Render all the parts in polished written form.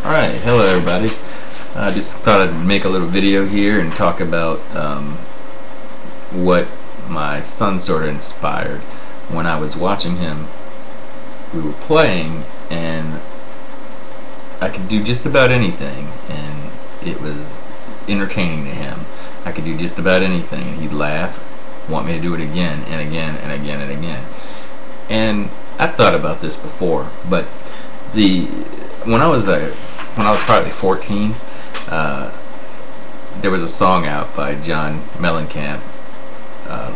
Alright, hello everybody. I just thought I'd make a little video here and talk about what my son sort of inspired. When I was watching him, we were playing and I could do just about anything and it was entertaining to him. I could do just about anything and he'd laugh, want me to do it again and again and again and again. And I've thought about this before, but when I was probably 14, there was a song out by John Mellencamp,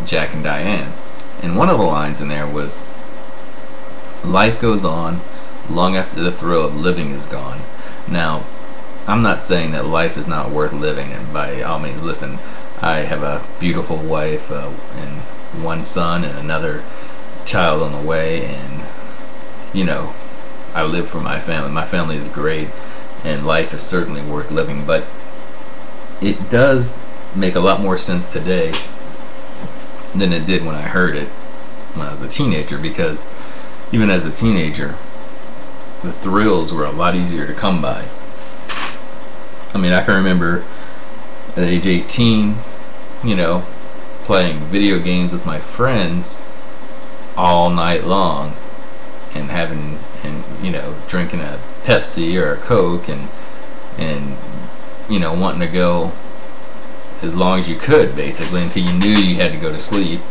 Jack and Diane, and one of the lines in there was, "Life goes on long after the thrill of living is gone." Now, I'm not saying that life is not worth living, and by all means, listen, I have a beautiful wife and one son and another child on the way, and you know, I live for my family. My family is great and life is certainly worth living, but it does make a lot more sense today than it did when I heard it when I was a teenager, because even as a teenager the thrills were a lot easier to come by. I mean, I can remember at age 18, you know, playing video games with my friends all night long and you know, drinking a Pepsi or a Coke and you know, wanting to go as long as you could, basically, until you knew you had to go to sleep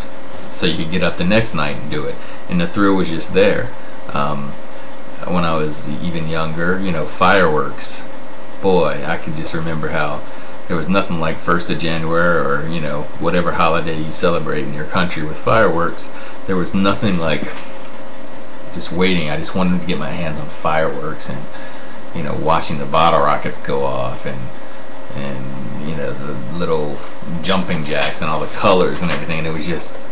so you could get up the next night and do it, and the thrill was just there. When I was even younger, you know, fireworks, boy, I could just remember how there was nothing like 1st of January or, you know, whatever holiday you celebrate in your country with fireworks. There was nothing like just waiting. I just wanted to get my hands on fireworks and, you know, watching the bottle rockets go off and you know, the little jumping jacks and all the colors and everything. And it was just,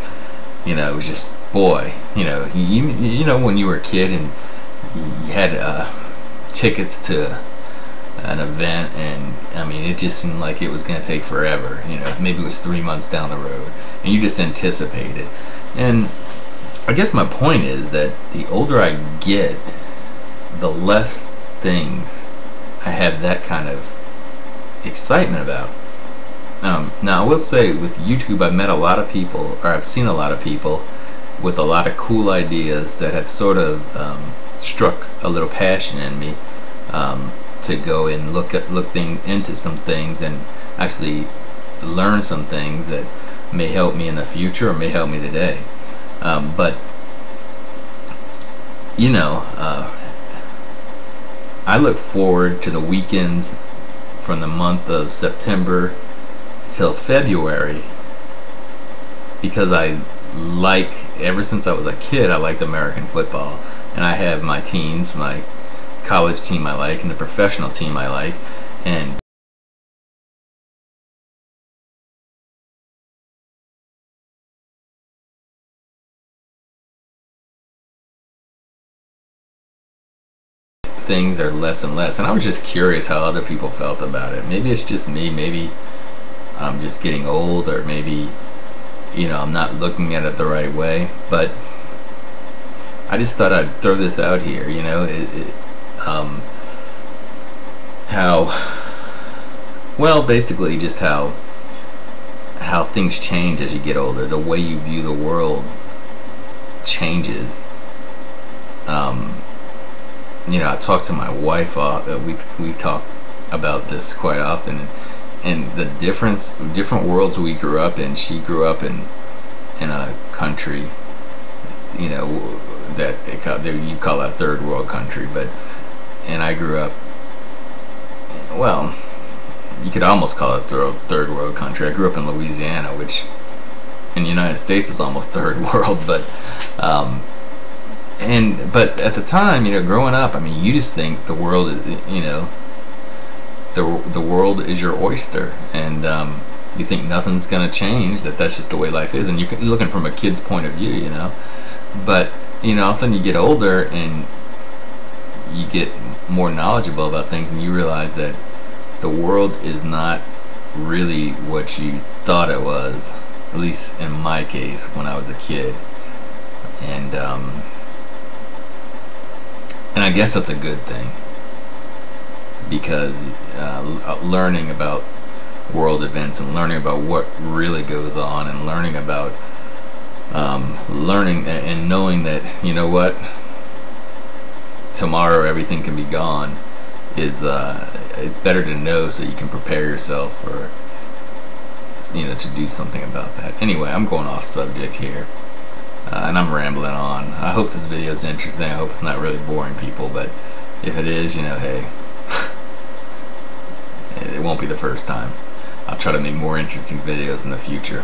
you know, it was just, boy, you know, you know, when you were a kid and you had tickets to an event, and I mean, it just seemed like it was going to take forever. You know, maybe it was 3 months down the road, and you just anticipated. And I guess my point is that the older I get, the less things I have that kind of excitement about. Now, I will say with YouTube, I've met a lot of people, or I've seen a lot of people with a lot of cool ideas that have sort of struck a little passion in me to go and look into some things and actually learn some things that may help me in the future or may help me today. But you know, I look forward to the weekends from the month of September till February, because ever since I was a kid, I liked American football, and I have my teams, my college team I like, and the professional team I like, and things are less and less, and I was just curious how other people felt about it. Maybe it's just me, maybe I'm just getting old, or maybe, you know, I'm not looking at it the right way, but I just thought I'd throw this out here, you know, how, well, basically just how things change as you get older. The way you view the world changes. You know, I talk to my wife, we've talked about this quite often, and the different worlds we grew up in. She grew up in a country, you know, that you call a third world country, and I grew up, well, you could almost call it third world country. I grew up in Louisiana, which in the United States is almost third world, but at the time, you know, growing up, I mean, you just think the world is, you know, the world is your oyster, and you think nothing's gonna change, that's just the way life is, and you're looking from a kid's point of view, you know. But you know, all of a sudden you get older and you get more knowledgeable about things, and you realize that the world is not really what you thought it was, at least in my case when I was a kid. And I guess that's a good thing. because learning about world events and learning about what really goes on and learning about learning and knowing that, you know what, tomorrow everything can be gone is it's better to know so you can prepare yourself for, you know, to do something about that. Anyway, I'm going off subject here, and I'm rambling on. I hope this video is interesting. I hope it's not really boring people, but if it is, you know, hey, it won't be the first time. I'll try to make more interesting videos in the future.